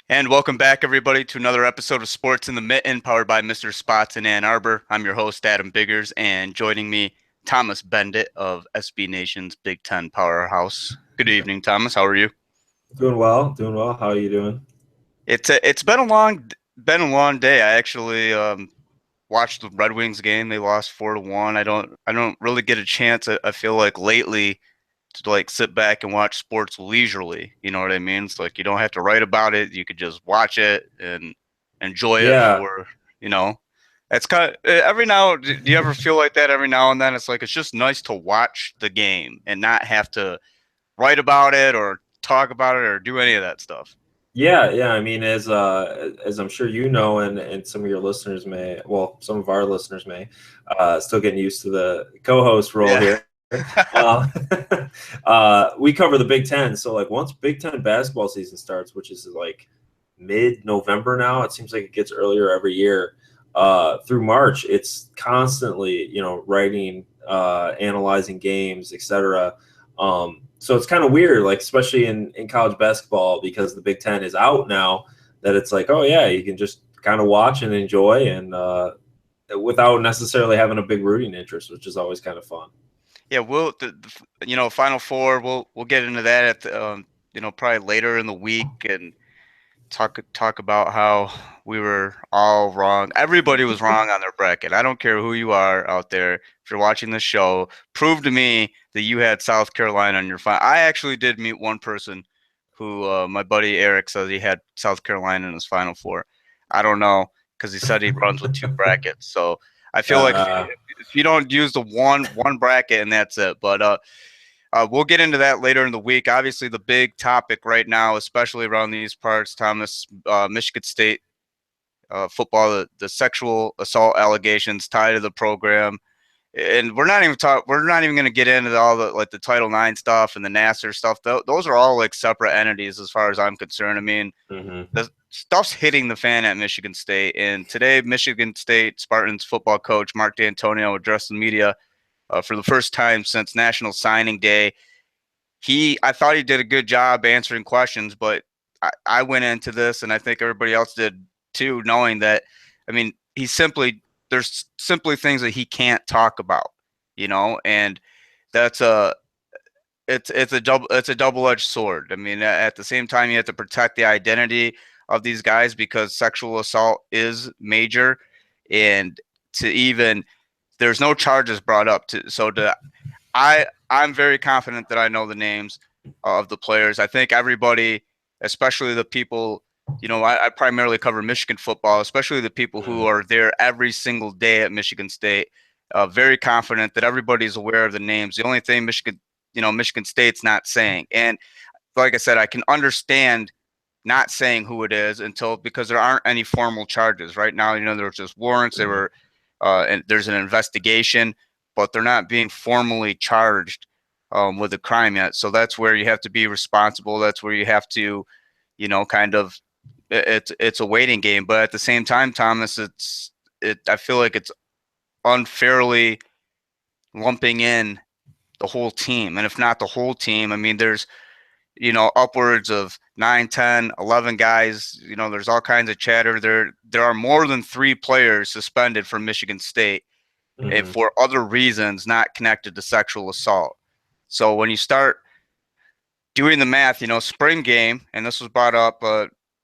And welcome back, everybody, to another episode of Sports in the Mitten, powered by Mr. Spots in Ann Arbor. I'm your host, Adam Biggers, and joining me, Thomas Beindit of SB Nation's Big Ten Powerhouse. Good evening, Thomas. How are you? Doing well, doing well. How are you doing? It's been a long day. I actually watched the Red Wings game. They lost 4-1. I don't really get a chance. I feel like lately to like sit back and watch sports leisurely. You know what I mean? It's like you don't have to write about it. You could just watch it and enjoy it Yeah, for, you know, it's kind of every now. Do you ever feel like that every now and then? It's like it's just nice to watch the game and not have to write about it or talk about it or do any of that stuff. yeah. I mean, as I'm sure you know, and some of your listeners may, well, some of our listeners may, still getting used to the co-host role Yeah. here. Uh, we cover the Big Ten, so like once Big Ten basketball season starts, which is like mid-November now, it seems like it gets earlier every year. Through March, it's constantly, writing, analyzing games, etc. So it's kind of weird, like especially in college basketball, because the Big Ten is out now, that it's like, oh yeah, you can just kind of watch and enjoy, and without necessarily having a big rooting interest, which is always kind of fun. Yeah, Final Four. We'll get into that at probably later in the week and talk about how we were all wrong. Everybody was wrong on their bracket. I don't care who you are out there. If you're watching the show, prove to me that you had South Carolina on your final. I actually did meet one person who my buddy Eric says he had South Carolina in his final four. I don't know because he said he runs with two brackets. So I feel like Uh, if you don't use the one bracket and that's it. But we'll get into that later in the week. Obviously, the big topic right now, especially around these parts, Thomas, Michigan State football, the sexual assault allegations tied to the program, and We're not even going to get into all the like the Title IX stuff and the Nassar stuff. Those are all like separate entities as far as I'm concerned. I mean, mhm. the stuff's hitting the fan at Michigan State, and today Michigan State Spartans football coach Mark Dantonio addressed the media for the first time since National Signing Day. I thought he did a good job answering questions, but I went into this, and I think everybody else did too, knowing that, I mean, there's simply things that he can't talk about, and that's it's a double-edged sword. I mean, at the same time, you have to protect the identity of these guys because sexual assault is major, and to even there's no charges brought up to so to I'm very confident that I know the names of the players. I think everybody, especially the people, I primarily cover Michigan football, especially the people who Mhm. are there every single day at Michigan State. Very confident that everybody's aware of the names. The only thing Michigan State's not saying, and like I said, I can understand not saying who it is until because there aren't any formal charges right now. There's just warrants. There Mhm. were, and there's an investigation, but they're not being formally charged with a crime yet. So that's where you have to be responsible. That's where you have to, kind of, it's a waiting game. But at the same time, Thomas, I feel like it's unfairly lumping in the whole team, and if not the whole team, I mean, there's upwards of 9, 10, 11 guys. There's all kinds of chatter. There are more than 3 players suspended from Michigan State Mhm. for other reasons not connected to sexual assault. So when you start doing the math, spring game, and this was brought up,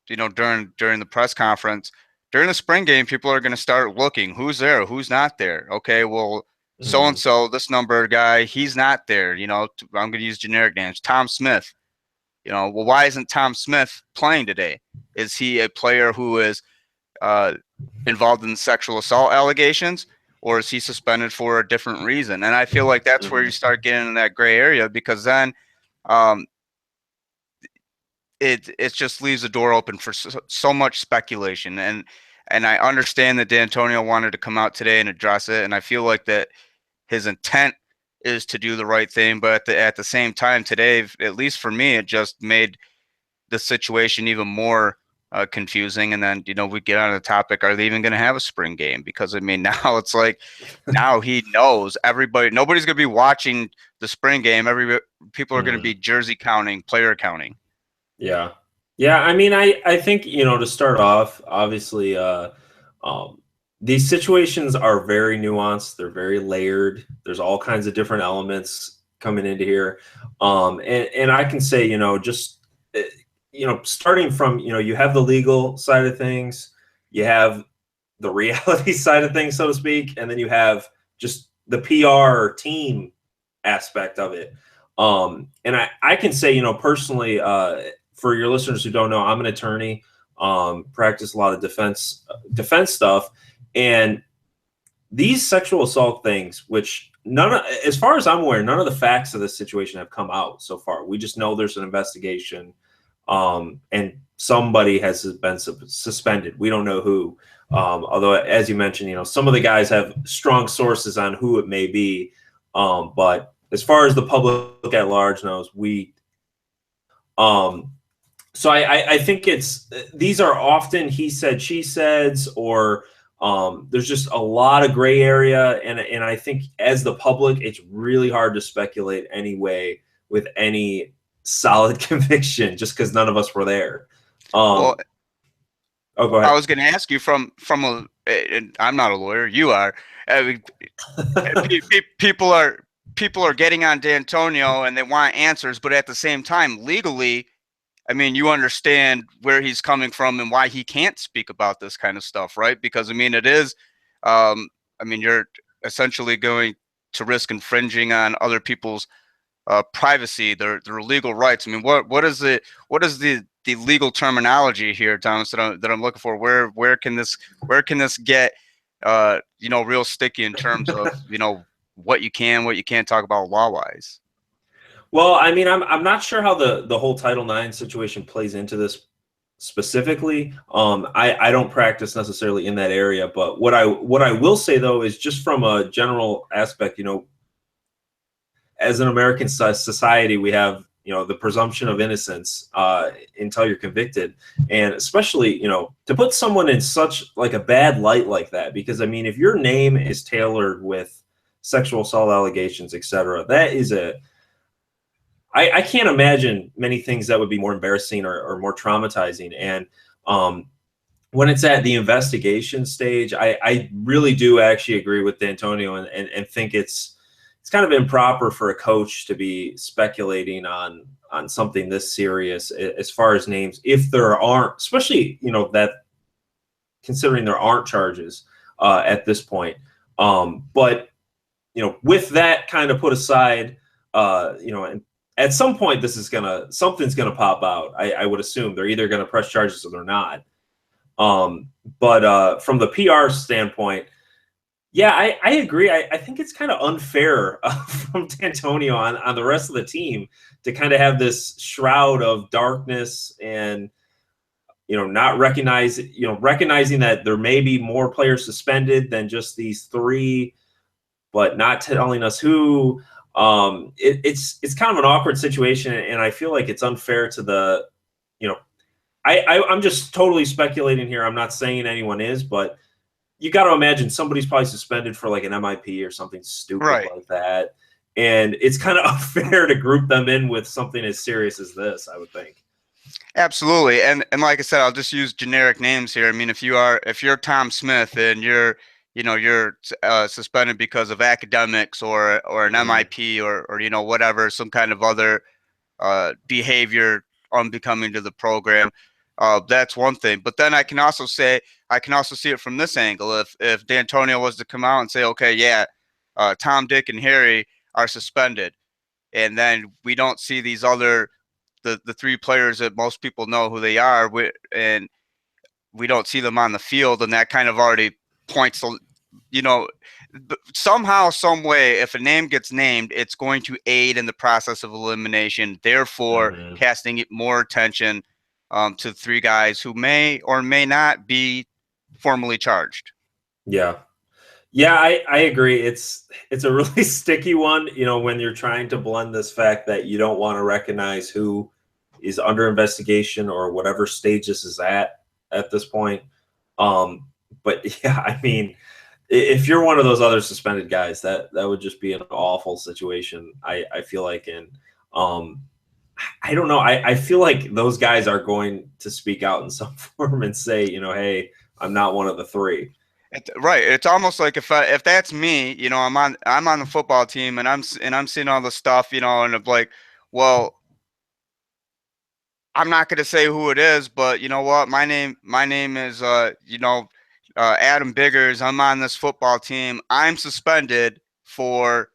during the press conference. During the spring game, people are going to start looking who's there, who's not there. Okay, well, so and Mhm. so, this number guy, he's not there. I'm going to use generic names. Tom Smith. Well, why isn't Tom Smith playing today? Is he a player who is uh, involved in sexual assault allegations, or is he suspended for a different reason? And I feel like that's where you Mhm. start getting in that gray area because then um, it just leaves the door open for so much speculation. And I understand that D'Antonio wanted to come out today and address it, and I feel like that his intent is to do the right thing, but at the same time today, at least for me, it just made the situation even more confusing. And then, we get on the topic, are they even going to have a spring game? Because, I mean, now it's like, now he knows nobody's going to be watching the spring game. People are going to Mhm. be jersey counting, player counting. Yeah. Yeah, I mean, I think, to start off, obviously, these situations are very nuanced. They're very layered. There's all kinds of different elements coming into here. And I can say, just, starting from, you have the legal side of things, you have the reality side of things, so to speak, and then you have just the PR team aspect of it. And I can say, personally, for your listeners who don't know, I'm an attorney, practice a lot of defense stuff, and these sexual assault things, which as far as I'm aware, none of the facts of this situation have come out so far. We just know there's an investigation, and somebody has been suspended. We don't know who. Although, as you mentioned, some of the guys have strong sources on who it may be. But as far as the public at large knows, so I think these are often he said, she says, or there's just a lot of gray area. And I think as the public, it's really hard to speculate anyway with any solid conviction just because none of us were there. Well, oh, go ahead. I was going to ask you from and I'm not a lawyer. You are. I mean, people are getting on Dantonio and they want answers, but at the same time, legally, I mean, you understand where he's coming from and why he can't speak about this kind of stuff, right? Because I mean, it is, I mean, you're essentially going to risk infringing on other people's privacy, their legal rights. I mean, what is the legal terminology here, Thomas, that I'm looking for? Where can this get real sticky in terms of what you can't talk about law wise? Well, I mean, I'm not sure how the whole Title IX situation plays into this specifically. I don't practice necessarily in that area, but what I will say though is just from a general aspect, as an American society, we have the presumption of innocence until you're convicted, and especially to put someone in such like a bad light like that, because I mean, if your name is tailored with sexual assault allegations, etc., that is I can't imagine many things that would be more embarrassing or more traumatizing. And when it's at the investigation stage, I really do actually agree with Dantonio and think it's kind of improper for a coach to be speculating on something this serious as far as names, if there aren't, especially that considering there aren't charges at this point. But with that kind of put aside, and at some point something's gonna pop out. I would assume they're either gonna press charges or they're not. But from the PR standpoint, yeah, I agree. I think it's kind of unfair from Dantonio on the rest of the team to kind of have this shroud of darkness and not recognizing that there may be more players suspended than just these three, but not telling us who. It's kind of an awkward situation, and I feel like it's unfair to the, I'm just totally speculating here. I'm not saying anyone is, but you got to imagine somebody's probably suspended for like an MIP or something stupid like that, and it's kind of unfair to group them in with something as serious as this, I would think. Absolutely, and like I said, I'll just use generic names here. I mean, if you're Tom Smith and you're suspended because of academics or an MIP or whatever, some kind of other behavior unbecoming to the program, that's one thing. But then I can also see it from this angle. If Dantonio was to come out and say, okay, yeah, Tom, Dick, and Harry are suspended, and then we don't see these other the three players that most people know who they are, and we don't see them on the field, and that kind of already points to, somehow, some way, if a name gets named, it's going to aid in the process of elimination, therefore casting more attention to three guys who may or may not be formally charged. Yeah, I agree. It's a really sticky one, when you're trying to blend this fact that you don't want to recognize who is under investigation or whatever stage this is at this point. But yeah, I mean, if you're one of those other suspended guys, that would just be an awful situation, I feel like. And I don't know. I feel like those guys are going to speak out in some form and say, hey, I'm not one of the three. Right. It's almost like if that's me, I'm on the football team and I'm seeing all the stuff, and I'm like, well, I'm not going to say who it is, but you know what? My name is Adam Biggers. I'm on this football team. I'm suspended for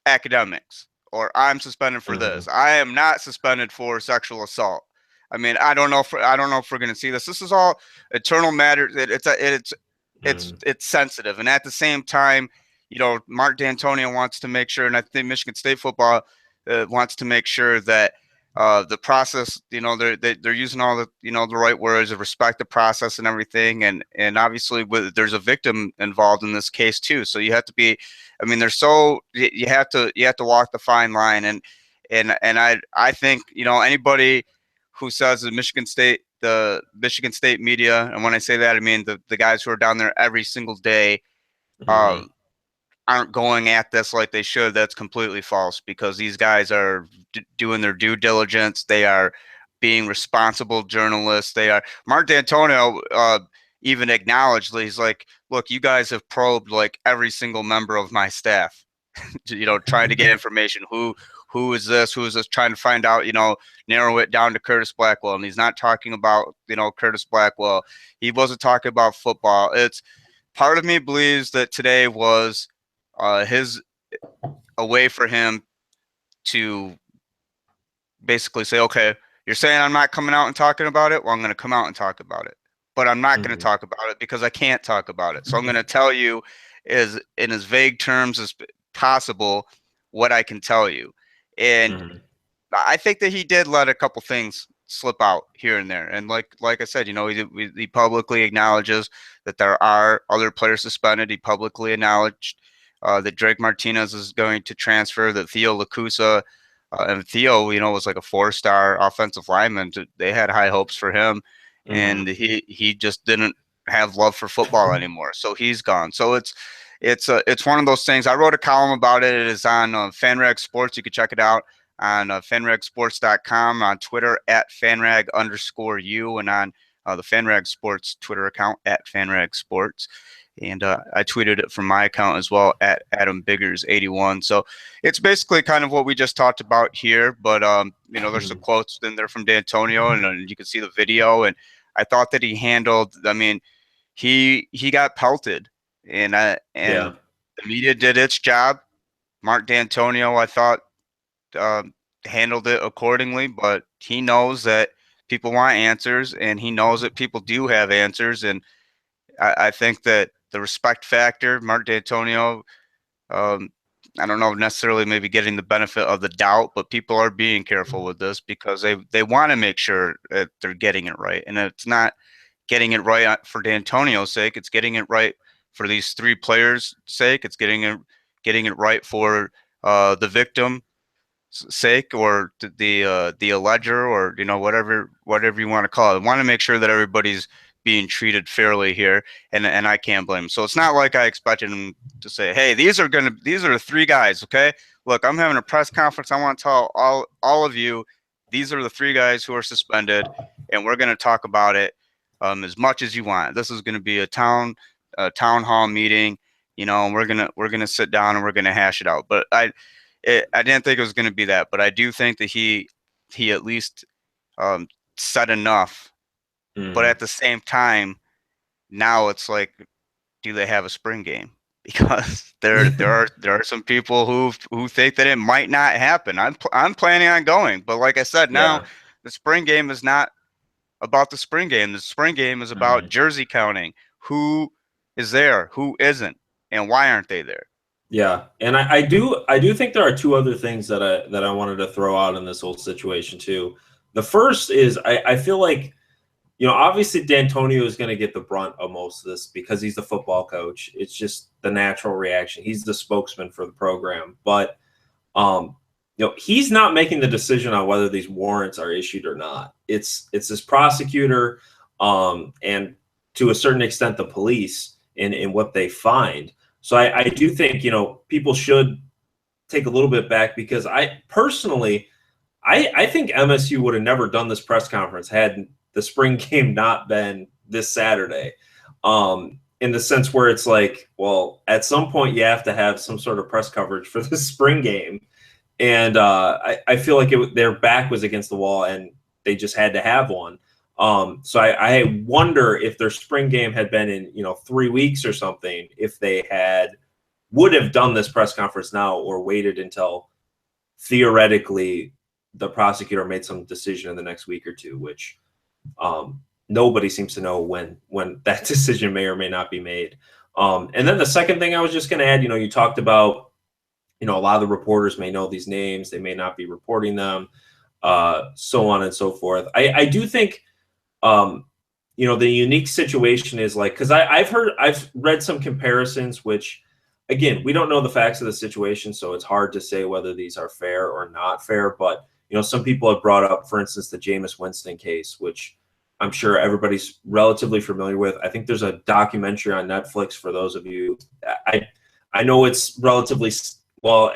academics, or I'm suspended for Mm-hmm. this. I am not suspended for sexual assault. I mean, I don't know if we're going to see this. This is all eternal matter. It's sensitive, and at the same time, Mark Dantonio wants to make sure, and I think Michigan State football wants to make sure that the process, they're using all the the right words of respect the process and everything, and obviously there's a victim involved in this case too. So you have to be, I mean, you have to walk the fine line, and I think anybody who says the Michigan State media, and when I say that, I mean the guys who are down there every single day, Mm-hmm. aren't going at this like they should. That's completely false, because these guys are doing their due diligence. They are being responsible journalists. They are. Mark Dantonio even acknowledged, he's like, look, you guys have probed like every single member of my staff, trying to get information. Who is this? Who is this? Trying to find out, narrow it down to Curtis Blackwell. And he's not talking about, Curtis Blackwell. He wasn't talking about football. It's part of me believes that today was his a way for him to basically say, okay, you're saying I'm not coming out and talking about it. Well, I'm going to come out and talk about it, but I'm not going to Mm-hmm. talk about it because I can't talk about it. So I'm going to tell you is in as vague terms as possible what I can tell you. And Mm-hmm. I think that he did let a couple things slip out here and there. And like I said, he publicly acknowledges that there are other players suspended. He publicly acknowledged that Drake Martinez is going to transfer, that Theo Lacusa, and Theo, was like a 4-star offensive lineman. They had high hopes for him, Mm-hmm. and he just didn't have love for football anymore. So he's gone. So it's one of those things. I wrote a column about it. It is on FanRag Sports. You can check it out on fanragsports.com, on Twitter at fanrag_u, and on the FanRag Sports Twitter account at FanRag Sports. And I tweeted it from my account as well at Adam Biggers81. So it's basically kind of what we just talked about here, but there's some quotes in there from Dantonio, and you can see the video. And I thought that he handled. I mean, he got pelted, and Yeah. the media did its job. Mark Dantonio, I thought, handled it accordingly, but he knows that people want answers, and he knows that people do have answers. And I think that the respect factor, Mark Dantonio, um, I don't know, necessarily maybe getting the benefit of the doubt, but people are being careful with this because they want to make sure that they're getting it right. And it's not getting it right for Dantonio's sake. It's getting it right for these three players' sake. It's getting it right for the victim sake, or the alleger, or whatever you want to call it. I want to make sure that everybody's being treated fairly here, and I can't blame him. So it's not like I expected him to say, "Hey, these are the three guys." Okay, look, I'm having a press conference. I want to tell all of you, these are the three guys who are suspended, and we're going to talk about it as much as you want. This is going to be a town hall meeting, and we're gonna sit down and we're gonna hash it out. But I didn't think it was going to be that, but I do think that he at least um, said enough. But Mm-hmm. at the same time, now it's like, do they have a spring game? Because there are some people who think that it might not happen. I'm planning on going, but like I said, now Yeah. the spring game is not about the spring game. The spring game is about Mm-hmm. jersey counting. Who is there? Who isn't? And why aren't they there? Yeah, and I do think there are two other things that I wanted to throw out in this whole situation too. The first is I feel like, obviously D'Antonio is going to get the brunt of most of this because he's the football coach. It's just the natural reaction. He's the spokesman for the program, but he's not making the decision on whether these warrants are issued or not. It's this prosecutor, and to a certain extent the police in what they find. So I do think, people should take a little bit back, because I personally, I think MSU would have never done this press conference had the spring game not been this Saturday. In the sense where it's like, well, at some point you have to have some sort of press coverage for the spring game. And I feel like their back was against the wall and they just had to have one. So I wonder if their spring game had been in, 3 weeks or something, if they would have done this press conference now or waited until theoretically the prosecutor made some decision in the next week or two, which nobody seems to know when that decision may or may not be made. And then the second thing I was just going to add, you talked about, a lot of the reporters may know these names, they may not be reporting them, so on and so forth. I do think, the unique situation is like, because I've read some comparisons, which, again, we don't know the facts of the situation, so it's hard to say whether these are fair or not fair. But, some people have brought up, for instance, the Jameis Winston case, which I'm sure everybody's relatively familiar with. I think there's a documentary on Netflix for those of you. I know it's relatively, well,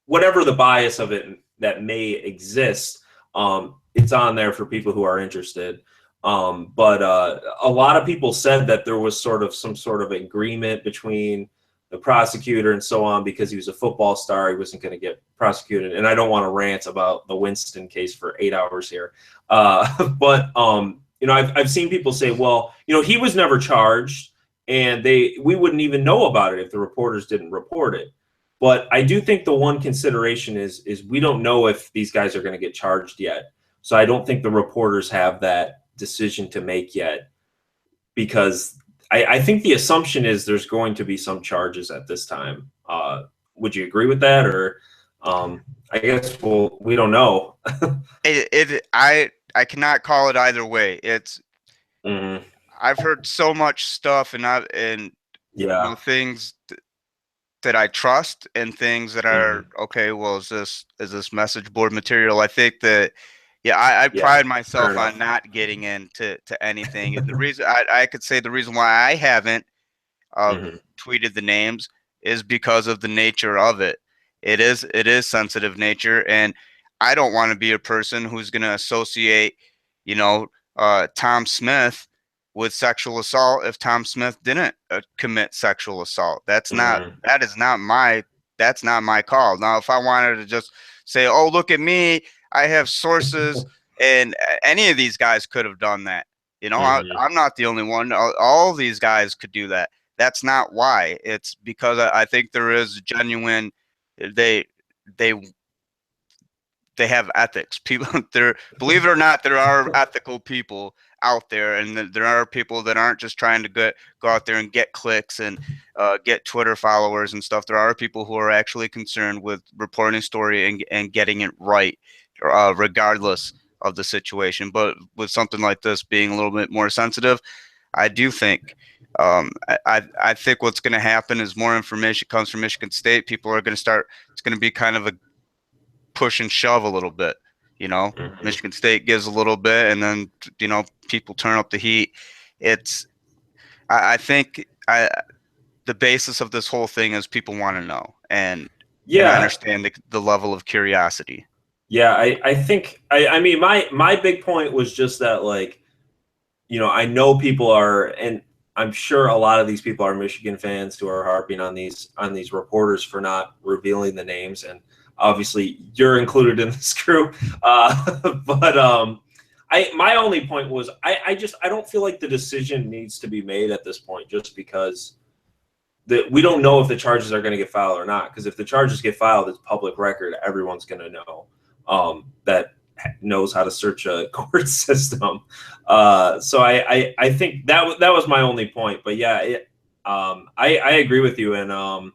whatever the bias of it that may exist, it's on there for people who are interested. But a lot of people said that there was some sort of agreement between the prosecutor and so on, because he was a football star, he wasn't going to get prosecuted. And I don't want to rant about the Winston case for 8 hours here. But I've seen people say, well, he was never charged and we wouldn't even know about it if the reporters didn't report it. But I do think the one consideration is we don't know if these guys are going to get charged yet. So I don't think the reporters have that decision to make yet, because I think the assumption is there's going to be some charges at this time. Would you agree with that? Or I guess, well, we don't know. I cannot call it either way. It's Mm-hmm. I've heard so much stuff and Yeah. Things that I trust and things that are Mm-hmm. okay. Well, is this message board material? I think that I Yeah. pride Fair myself on enough. not getting into anything. And the reason I could say the reason why I haven't Mm-hmm. tweeted the names is because of the nature of it. It is sensitive nature, and I don't want to be a person who's going to associate, Tom Smith with sexual assault if Tom Smith didn't commit sexual assault. Mm-hmm. That's not my call. Now, if I wanted to just say, "Oh, look at me, I have sources," and any of these guys could have done that. Mm-hmm. I'm not the only one. All these guys could do that. That's not why. It's because I think there is genuine. They they they have ethics. People, there, believe it or not, there are ethical people out there, and there are people that aren't just trying to go out there and get clicks and get Twitter followers and stuff. There are people who are actually concerned with reporting a story and getting it right, regardless of the situation. But with something like this being a little bit more sensitive, I do think. I think what's going to happen is more information comes from Michigan State. People are going to start. It's going to be kind of a push and shove a little bit. Mm-hmm. Michigan State gives a little bit, and then people turn up the heat. It's I think the basis of this whole thing is people want to know, and I Yeah. understand the level of curiosity. Yeah. I think, I mean, my big point was just that, like, I know people are, and I'm sure a lot of these people are Michigan fans who are harping on these reporters for not revealing the names, and obviously you're included in this group. But my only point was I don't feel like the decision needs to be made at this point, just because we don't know if the charges are going to get filed or not. Because if the charges get filed, it's public record. Everyone's going to know that knows how to search a court system. So I think that was my only point. But yeah, I agree with you. And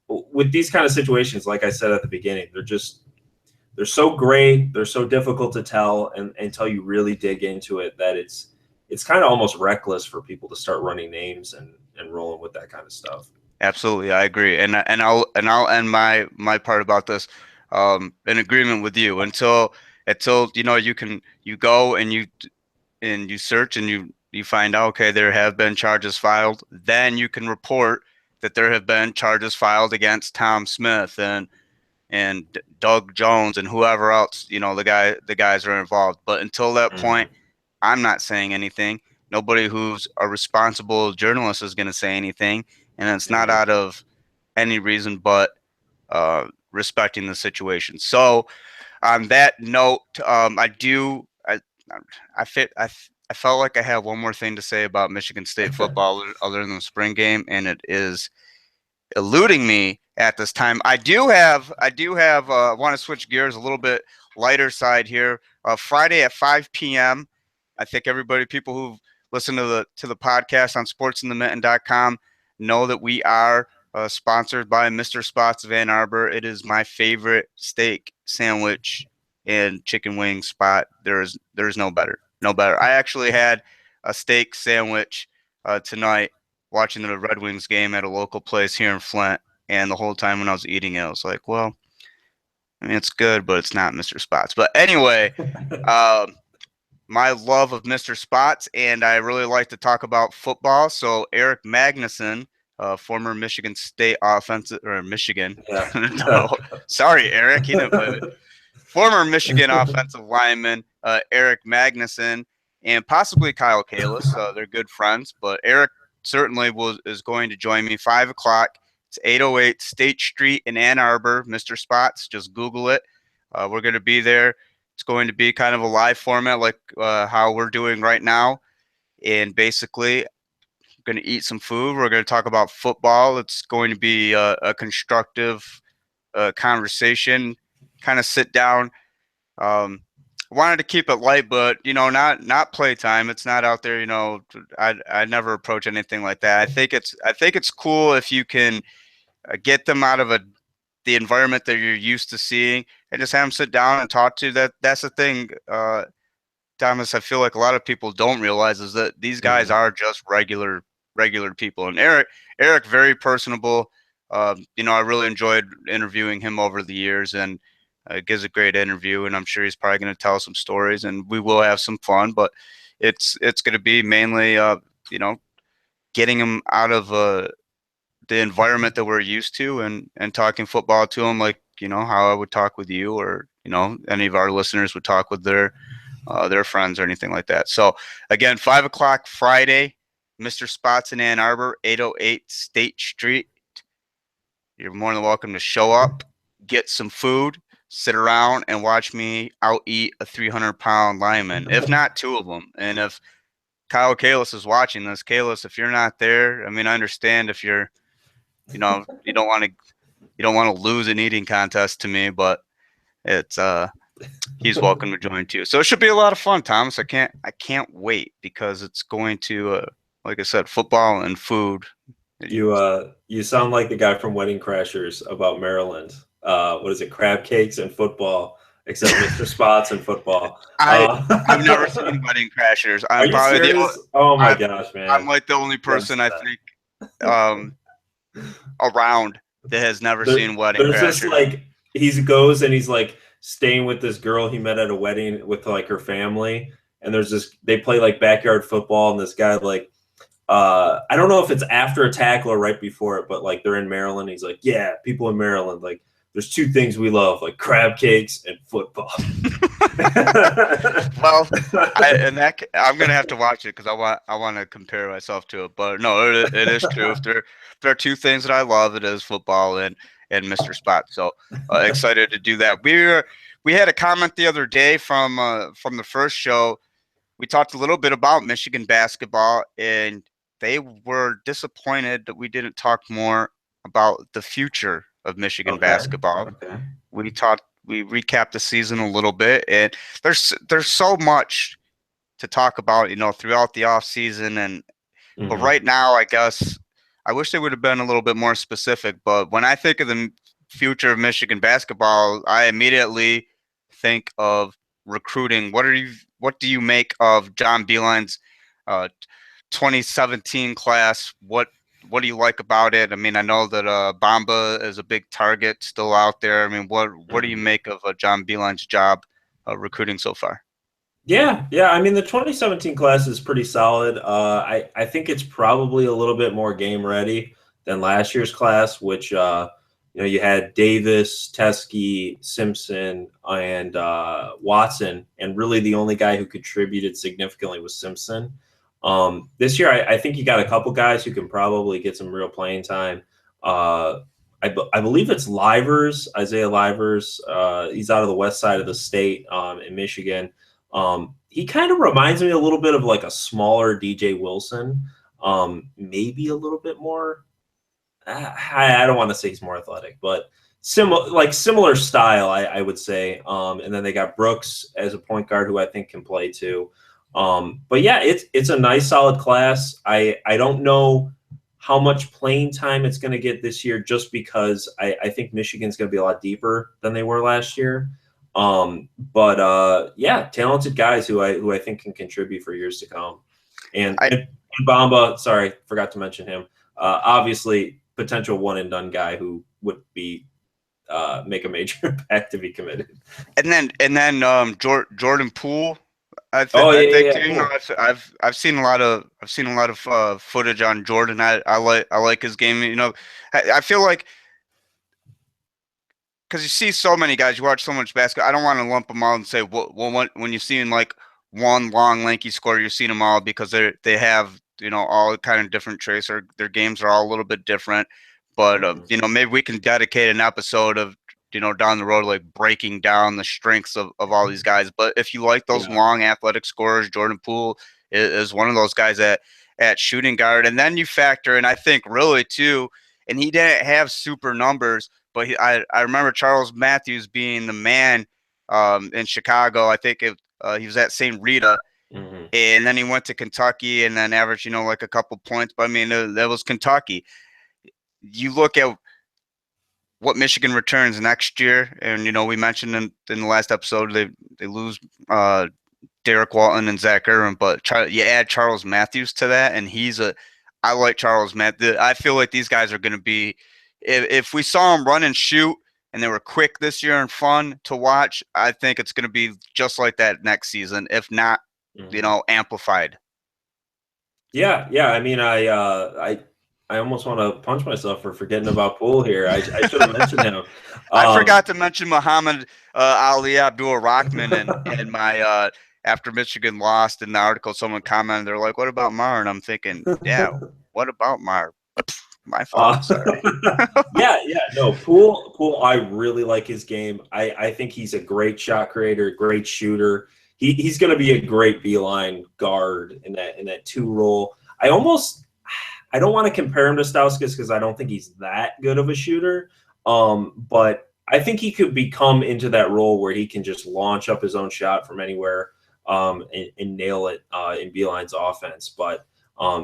with these kind of situations, like I said at the beginning, they're so gray, they're so difficult to tell, and until you really dig into it, that it's kind of almost reckless for people to start running names and rolling with that kind of stuff. Absolutely, I agree, and I'll end my part about this in agreement with you until you go and you search and you find out, okay, there have been charges filed. Then you can report that there have been charges filed against Tom Smith, and and Doug Jones and whoever else, the guys are involved. But until that point, I'm not saying anything. Nobody who's a responsible journalist is going to say anything, and it's not out of any reason but respecting the situation. So on that note, I felt like I have one more thing to say about Michigan State football other than the spring game, and it is eluding me at this time. I want to switch gears a little bit lighter side here. Friday at 5 p.m. I think people who've listened to the podcast on sportsinthemitten.com know that we are sponsored by Mr. Spots of Ann Arbor. It is my favorite steak sandwich and chicken wing spot. There's no better. No better. I actually had a steak sandwich tonight watching the Red Wings game at a local place here in Flint, and the whole time when I was eating it, I was like, well, I mean, it's good, but it's not Mr. Spots. But anyway, my love of Mr. Spots, and I really like to talk about football. So Eric Magnuson, former Michigan State Michigan. Yeah. No, sorry, Eric. He didn't play it. Former Michigan offensive lineman Eric Magnuson and possibly Kyle Kalis. They're good friends, but Eric certainly is going to join me 5 o'clock. It's 808 State Street in Ann Arbor. Mr. Spots, just Google it. We're going to be there. It's going to be kind of a live format like how we're doing right now. And basically, we're going to eat some food. We're going to talk about football. It's going to be a constructive conversation, kind of sit down. Wanted to keep it light, but not playtime. It's not out there. I never approach anything like that. I think it's cool if you can get them out of the environment that you're used to seeing and just have them sit down and talk to. That's the thing, Thomas. I feel like a lot of people don't realize is that these guys are just regular people. And Eric, very personable. I really enjoyed interviewing him over the years, and gives a great interview, and I'm sure he's probably going to tell some stories, and we will have some fun. But it's going to be mainly, getting him out of the environment that we're used to, and talking football to him, like how I would talk with you, or any of our listeners would talk with their friends or anything like that. So again, 5 o'clock Friday, Mr. Spots in Ann Arbor, 808 State Street. You're more than welcome to show up, get some food, sit around and watch me out-eat a 300-pound lineman, if not two of them. And if Kyle Kalis is watching this, Kalis, if you're not there, I mean, I understand if you're, you don't want to lose an eating contest to me, but it's he's welcome to join too. So it should be a lot of fun, Thomas. I can't wait because it's going to, like I said, football and food. You sound like the guy from Wedding Crashers about Maryland. What is it? Crab cakes and football, except Mr. Spots and football. I've never seen Wedding Crashers. I'm probably serious? Oh my gosh, man! I'm like the only person I think around that has never seen Wedding Crashers. There's just like he goes and he's like staying with this girl he met at a wedding with like her family, and they play like backyard football, and this guy like. I don't know if it's after a tackle or right before it, but like they're in Maryland. He's like, yeah, people in Maryland, like there's two things we love, like crab cakes and football. Well, I'm gonna have to watch it because I want to compare myself to it. But no, it is true. If there are two things that I love, it is football and Mr. Spot. So excited to do that. We had a comment the other day from the first show. We talked a little bit about Michigan basketball, and they were disappointed that we didn't talk more about the future of Michigan basketball. Okay. We recapped the season a little bit, and there's so much to talk about, throughout the off season. But right now, I guess I wish they would have been a little bit more specific. But when I think of the future of Michigan basketball, I immediately think of recruiting. What do you make of John Beilein's 2017 class? What do you like about it? I mean, I know that Bamba is a big target still out there. I mean, what do you make of John Beilein's job recruiting so far? Yeah. I mean, the 2017 class is pretty solid. I think it's probably a little bit more game ready than last year's class, which you had Davis, Teskey, Simpson, and Watson, and really the only guy who contributed significantly was Simpson. This year, I think you got a couple guys who can probably get some real playing time. I believe it's Isaiah Livers. He's out of the west side of the state in Michigan. He kind of reminds me a little bit of like a smaller DJ Wilson, maybe a little bit more. I don't want to say he's more athletic, but similar style, I would say. And then they got Brooks as a point guard who I think can play too. But yeah, it's a nice solid class. I don't know how much playing time it's going to get this year, just because I think Michigan's going to be a lot deeper than they were last year. But yeah, talented guys who I think can contribute for years to come. And Bamba, sorry, forgot to mention him. Obviously, potential one and done guy who would be make a major impact if he committed. And then Jordan Poole. I think Cool. you know, I've seen a lot of footage on Jordan. I like his game. You know, I feel like, because you see so many guys, you watch so much basketball. I don't want to lump them all and say, well, when you see like one long lanky scorer, you've seen them all, because they have, you know, all kind of different traits, or their games are all a little bit different. But you know, maybe we can dedicate an episode of, you know, down the road, like breaking down the strengths of all these guys. But if you like those long athletic scorers, Jordan Poole is one of those guys at shooting guard. And then you factor in, I think, really too, and he didn't have super numbers, but I remember Charles Matthews being the man in Chicago. I think he was at St. Rita. Mm-hmm. And then he went to Kentucky and then averaged, you know, like a couple points. But I mean, that was Kentucky. You look at what Michigan returns next year, and you know, we mentioned in the last episode they lose Derek Walton and Zach Irvin, but you add Charles Matthews to that, and I like Charles Matthews. I feel like these guys are going to be, if we saw them run and shoot and they were quick this year and fun to watch, I think it's going to be just like that next season, if not, you know, amplified. Yeah. I mean, I almost want to punch myself for forgetting about Poole here. I should have mentioned him. I forgot to mention Muhammad Ali Abdul-Rahman and my after Michigan lost in the article. Someone commented, they're like, "What about Mar?" And I'm thinking, yeah, what about Mar? My fault. Sorry. No, Poole. I really like his game. I think he's a great shot creator, great shooter. He's going to be a great beeline guard in that 2 role. I don't want to compare him to Stauskas because I don't think he's that good of a shooter. But I think he could become into that role where he can just launch up his own shot from anywhere and nail it in Beeline's offense. But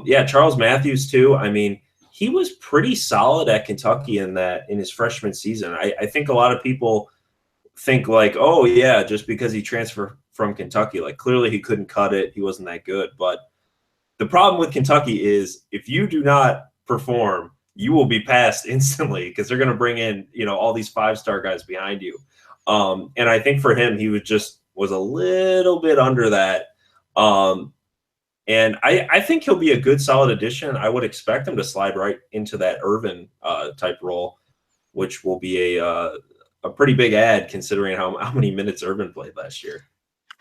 yeah, Charles Matthews too. I mean, he was pretty solid at Kentucky in his freshman season. I think a lot of people think like, oh yeah, just because he transferred from Kentucky, like clearly he couldn't cut it. He wasn't that good. But the problem with Kentucky is if you do not perform, you will be passed instantly because they're going to bring in, you know, all these 5-star guys behind you. And I think for him, he was a little bit under that. And I think he'll be a good, solid addition. I would expect him to slide right into that Irvin type role, which will be a pretty big add considering how many minutes Irvin played last year.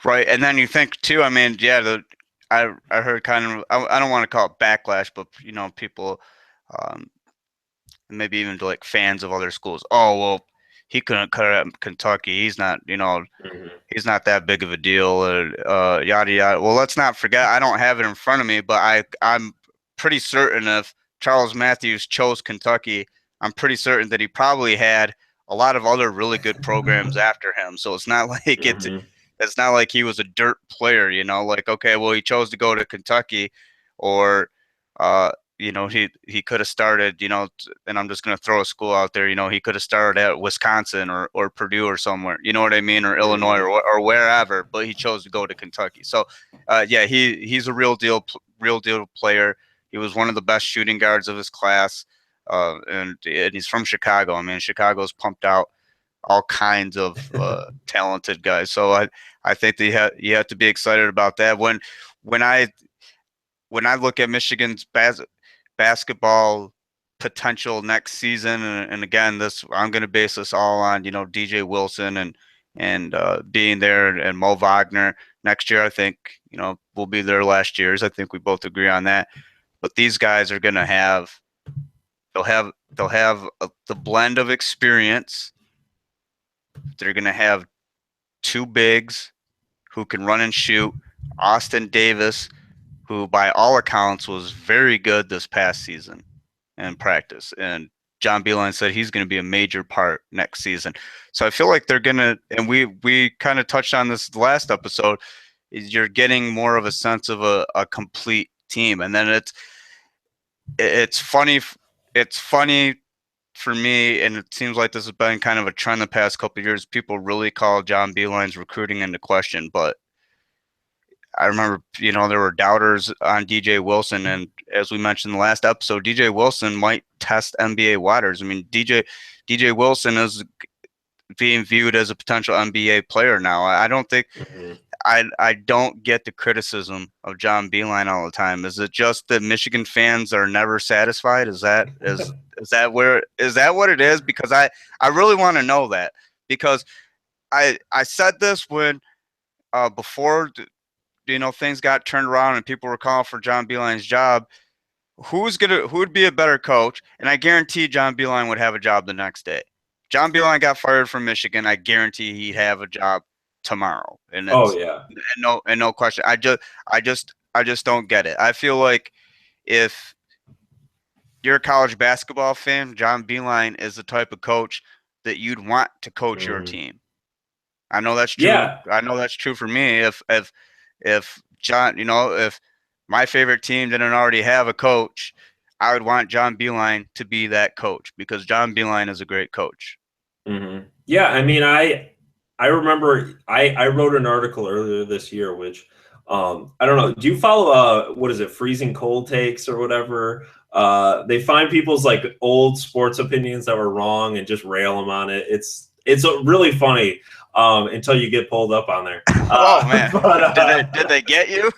Right. And then you think too, I mean, yeah, I heard kind of, I don't want to call it backlash, but you know, people, maybe even like fans of other schools. Oh, well, he couldn't cut it at Kentucky. He's not, you know, he's not that big of a deal. Yada yada. Well, let's not forget. I don't have it in front of me, but I'm pretty certain if Charles Matthews chose Kentucky, I'm pretty certain that he probably had a lot of other really good programs after him. So it's not like it's not like he was a dirt player, you know, like, okay, well, he chose to go to Kentucky, or, you know, he could have started, you know, and I'm just going to throw a school out there, you know, he could have started at Wisconsin or Purdue or somewhere, you know what I mean, or Illinois or wherever, but he chose to go to Kentucky. So, yeah, he's a real deal player. He was one of the best shooting guards of his class, and he's from Chicago. I mean, Chicago's pumped out all kinds of talented guys. So I think that you have to be excited about that. When I look at Michigan's basketball potential next season. And again, I'm going to base this all on, DJ Wilson and being there, and Mo Wagner next year. I think, will be their last years. I think we both agree on that. But these guys are going to they'll have the blend of experience. They're going to have two bigs who can run and shoot. Austin Davis, who by all accounts was very good this past season in practice. And John Beilein said he's going to be a major part next season. So I feel like they're going to, and we kind of touched on this last episode, is you're getting more of a sense of a complete team. And then it's funny for me, and it seems like this has been kind of a trend the past couple of years. People really call John Beilein's recruiting into question, but I remember, there were doubters on DJ Wilson, and as we mentioned in the last episode, DJ Wilson might test NBA waters. I mean, DJ Wilson is being viewed as a potential NBA player now. I don't think I don't get the criticism of John Beilein all the time. Is it just that Michigan fans are never satisfied? Is that what it is? Because I really want to know that, because I said this when before things got turned around and people were calling for John Beilein's job. Who would be a better coach? And I guarantee John Beilein would have a job the next day. John Beilein got fired from Michigan. I guarantee he'd have a job tomorrow. And no question. I just don't get it. I feel like if you're a college basketball fan, John Beilein is the type of coach that you'd want to coach your team. I know that's true. Yeah. I know that's true for me. If John, if my favorite team didn't already have a coach, I would want John Beilein to be that coach, because John Beilein is a great coach. Mm-hmm. Yeah, I mean, I remember I wrote an article earlier this year, which I don't know. Do you follow what is it, Freezing Cold Takes or whatever? They find people's like old sports opinions that were wrong and just rail them on it. It's really funny. Until you get pulled up on there. Oh man! But, did they get you?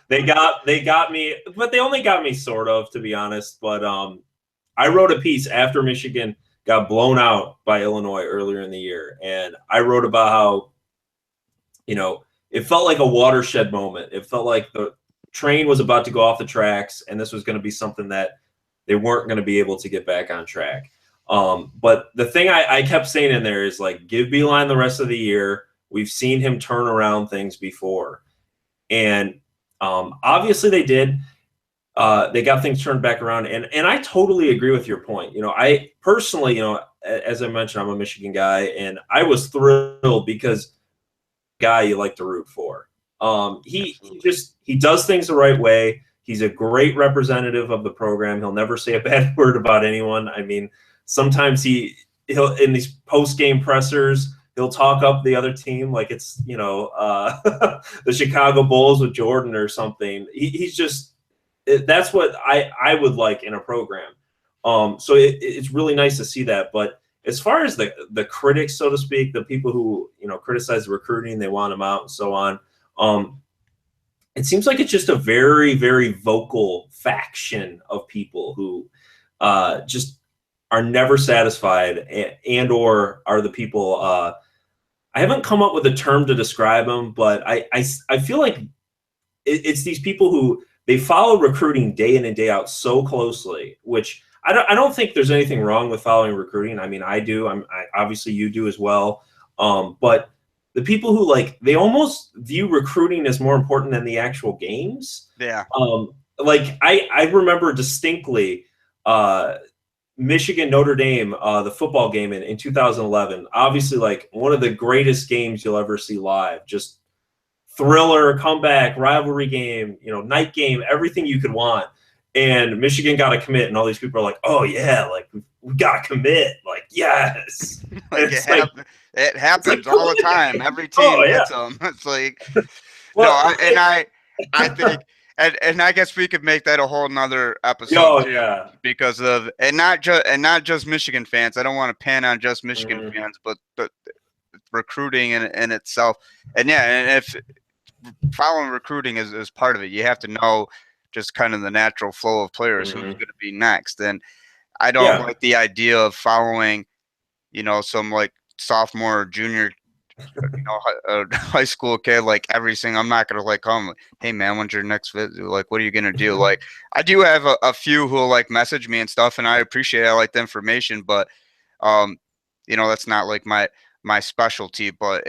They got me, but they only got me sort of, to be honest. But I wrote a piece after Michigan got blown out by Illinois earlier in the year, and I wrote about how, it felt like a watershed moment. It felt like the train was about to go off the tracks, and this was going to be something that they weren't going to be able to get back on track. But the thing I kept saying in there is, like, give Beilein the rest of the year. We've seen him turn around things before. And obviously they did. They got things turned back around. And I totally agree with your point. I personally, as I mentioned, I'm a Michigan guy, and I was thrilled because guy you like to root for. He does things the right way. He's a great representative of the program. He'll never say a bad word about anyone. I mean, sometimes he'll in these post-game pressers, he'll talk up the other team like it's, the Chicago Bulls with Jordan or something. He's just that's what I would like in a program. So it's really nice to see that. But as far as the critics, so to speak, the people who criticize the recruiting, they want him out and so on. It seems like it's just a very, very vocal faction of people who just are never satisfied and or are the people I haven't come up with a term to describe them, but I feel like it's these people who they follow recruiting day in and day out so closely, which I don't think there's anything wrong with following recruiting. I mean, I do. Obviously you do as well. But the people who they almost view recruiting as more important than the actual games. Yeah. I remember distinctly Michigan Notre Dame, the football game in 2011. Obviously, one of the greatest games you'll ever see live. Just thriller, comeback, rivalry game, night game, everything you could want. And Michigan got to commit, and all these people are like, "Oh yeah, we got to commit." Yes, it happens all the time. Every team gets them. It's like, I think. And I guess we could make that a whole nother episode because of not just Michigan fans. I don't want to pan on just Michigan fans, but the recruiting in itself. And if following recruiting is part of it, you have to know just kind of the natural flow of players who's going to be next. And I don't Yeah. like the idea of following, some like sophomore or junior, high school kid, like everything. I'm not gonna like come, hey man, when's your next visit? Like, what are you gonna do? Like, I do have a few who will like message me and stuff, and I appreciate it. I like the information, but um, that's not like my specialty. But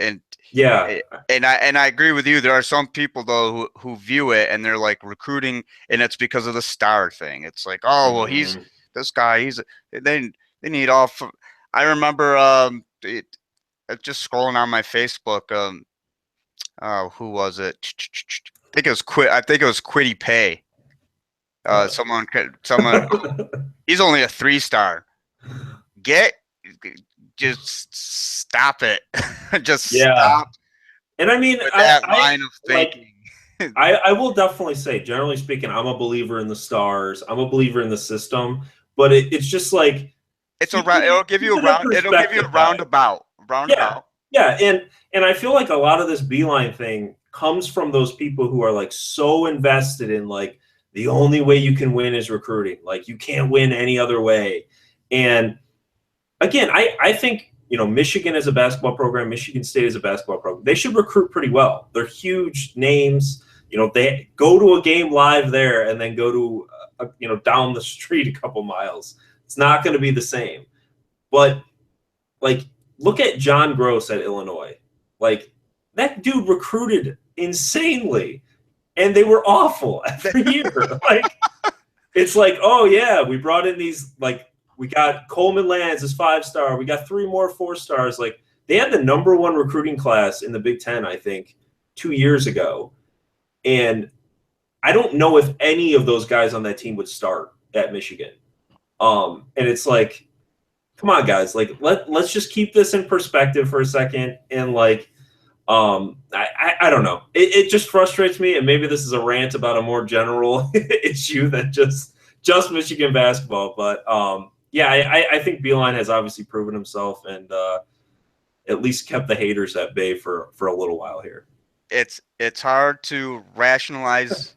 Yeah. and I agree with you. There are some people though who view it and they're like recruiting, and it's because of the star thing. It's like, oh well, he's Mhm. this guy. They need all. I remember just scrolling on my Facebook. Who was it? I think it was Quit. I think it was Quiddy Pay. Uh, Someone. He's only a 3-star. Get just stop it. Just yeah. stop And I mean, with that I line of like thinking. I will definitely say, generally speaking, I'm a believer in the stars. I'm a believer in the system, but it's just like It'll give you he's a a round. It'll give you a perspective guy. roundabout. Yeah, Roundabout. yeah, and I feel like a lot of this Beeline thing comes from those people who are like so invested in like the only way you can win is recruiting. Like you can't win any other way. And again, I think Michigan is a basketball program. Michigan State is a basketball program. They should recruit pretty well. They're huge names. They go to a game live there and then go to down the street a couple miles. It's not going to be the same. But like, look at John Gross at Illinois. Like that dude recruited insanely, and they were awful every year. Like it's like, oh yeah, we brought in these like. We got Coleman Lands as 5-star. We got 3 more 4-stars. Like they had the #1 recruiting class in the Big Ten, I think, 2 years ago. And I don't know if any of those guys on that team would start at Michigan. And it's like, come on, guys. Like let's just keep this in perspective for a second. And like, I don't know. It just frustrates me. And maybe this is a rant about a more general issue than just Michigan basketball. But yeah, I think Beeline has obviously proven himself and at least kept the haters at bay for a little while here. It's hard to rationalize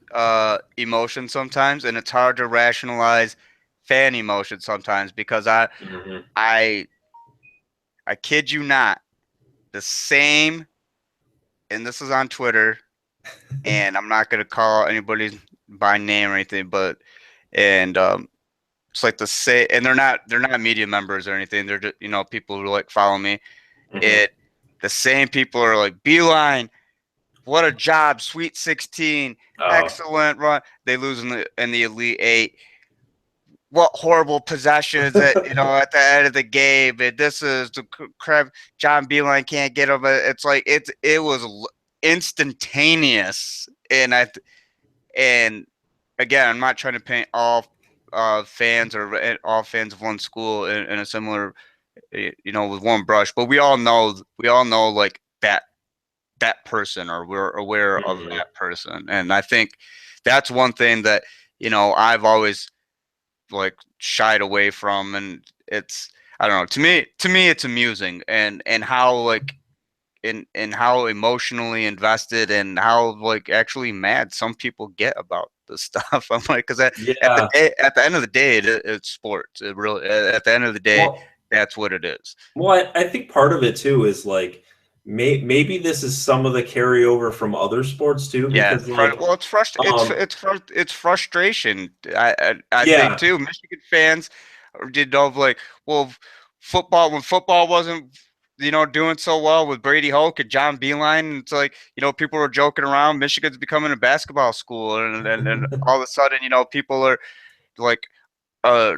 emotion sometimes, and it's hard to rationalize fan emotion sometimes because I kid you not, the same, and this is on Twitter, and I'm not gonna call anybody by name or anything, but and it's like the same, and they're not media members or anything. They're just people who like follow me. Mhm. The same people are like Beeline. What a job, Sweet 16, Oh, excellent run. They lose in the Elite Eight. What horrible possessions at at the end of the game. And this is the crap. John Beeline can't get him. It's like it was instantaneous. And again, I'm not trying to paint all fans or all fans of one school in a similar with one brush, but we all know like that person, or we're aware of mhm. that person. And I think that's one thing that I've always like shied away from. And it's, I don't know, to me it's amusing, and how like and how emotionally invested and how like actually mad some people get about this stuff. I'm like, because Yeah. at the end of the day, it's sports. It really, at the end of the day, Well, that's what it is. I think part of it too is like maybe this is some of the carryover from other sports too, Yeah. because like Well, it's frustration. I think yeah, too. Michigan fans did know like, well, football when football wasn't doing so well with Brady Hoke and John Beeline. It's like people were joking around. Michigan's becoming a basketball school, and all of a sudden people are like uh,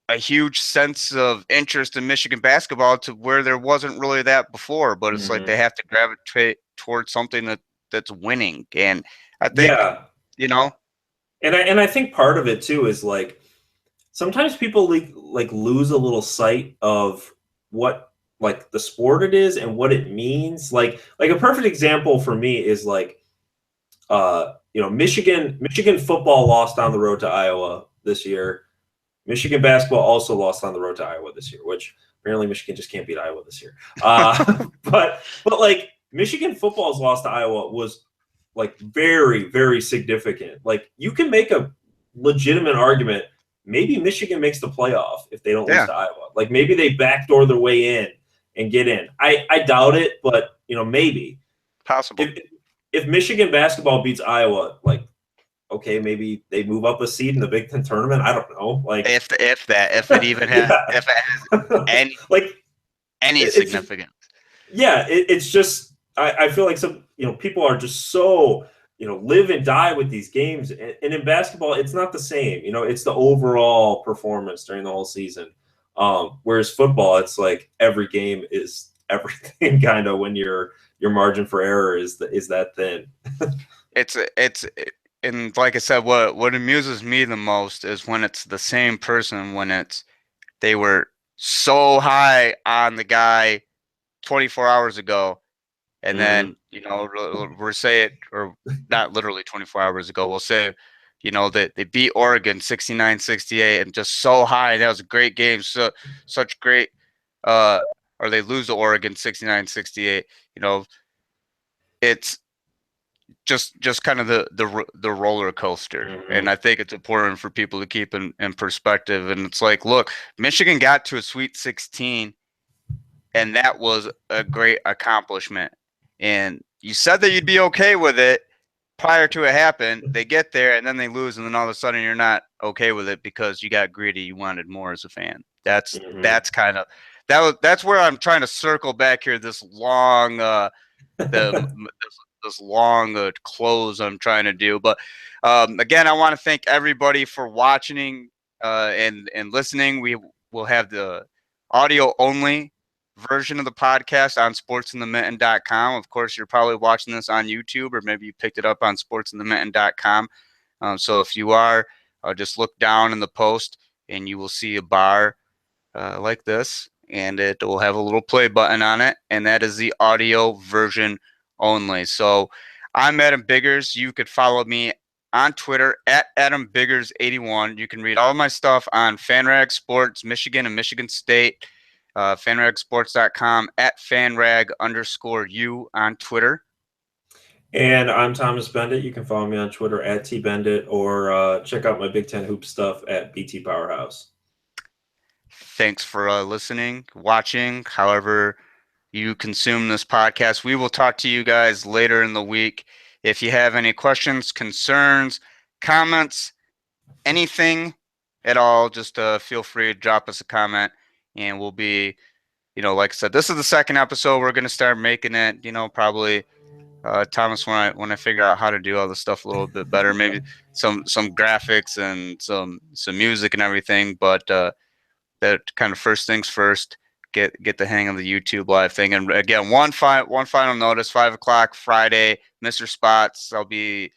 a huge sense of interest in Michigan basketball to where there wasn't really that before. But it's like Mhm. they have to gravitate towards something that's winning. And I think, Yeah. you know, And I think part of it too is like sometimes people like lose a little sight of what like the sport it is and what it means. Like a perfect example for me is like Michigan football lost on the road to Iowa this year. Michigan basketball also lost on the road to Iowa this year, which apparently Michigan just can't beat Iowa this year. But like Michigan football's loss to Iowa was like very, very significant. Like you can make a legitimate argument. maybe Michigan makes the playoff if they don't lose Yeah. to Iowa. Like maybe they backdoor their way in and get in. I doubt it, but maybe. Possible. If Michigan basketball beats Iowa, like, okay, maybe they move up a seed in the Big Ten tournament. I don't know. Like if it even has if it has any like significance. It's just I feel like some people are just so live and die with these games, and in basketball it's not the same. It's the overall performance during the whole season. Whereas football, it's like every game is everything kind of when your margin for error is that thin. And like I said, what amuses me the most is when it's the same person, when they were so high on the guy 24 hours ago, and then we'll say it, or not literally 24 hours ago, we'll say that they beat Oregon 69-68 and just so high. That was a great game, such great or they lose to Oregon 69-68. It's just kind of the roller coaster. And I think it's important for people to keep in perspective. And it's like, look, Michigan got to a Sweet 16, and that was a great accomplishment. And you said that you'd be okay with it prior to it happen. They get there and then they lose, and then all of a sudden you're not okay with it because you got greedy. You wanted more as a fan. That's kind of that's where I'm trying to circle back here. This long this long close I'm trying to do. But again, I want to thank everybody for watching and listening. We will have the audio only version of the podcast on sportsinthemitten.com. Of course, you're probably watching this on YouTube, or maybe you picked it up on sportsinthemitten.com. So if you are, just look down in the post and you will see a bar like this, and it will have a little play button on it, and that is the audio version only. So I'm Adam Biggers. You could follow me on Twitter at AdamBiggers81. You can read all my stuff on FanRag Sports, Michigan and Michigan State, fanragsports.com, at fanrag_u on Twitter. And I'm Thomas Beindit. You can follow me on Twitter at tbeindit, or check out my Big Ten hoop stuff at BT Powerhouse. Thanks for listening, watching, however you consume this podcast. We will talk to you guys later in the week. If you have any questions, concerns, comments, anything at all, just feel free to drop us a comment, and we'll be, like I said, this is the second episode. We're going to start making it, probably Thomas, when I figure out how to do all this stuff a little bit better, maybe some graphics and some music and everything. But that kind of first things first, get the hang of the YouTube live thing. And again, one final notice: 5 o'clock Friday, Mr. Spots. I'll be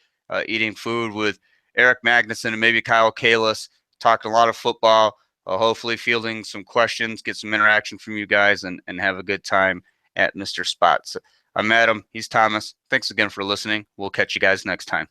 eating food with Eric Magnuson and maybe Kyle Kalis, talking a lot of football. Hopefully fielding some questions, get some interaction from you guys, and have a good time at Mr. Spots. I'm Adam. He's Thomas. Thanks again for listening. We'll catch you guys next time.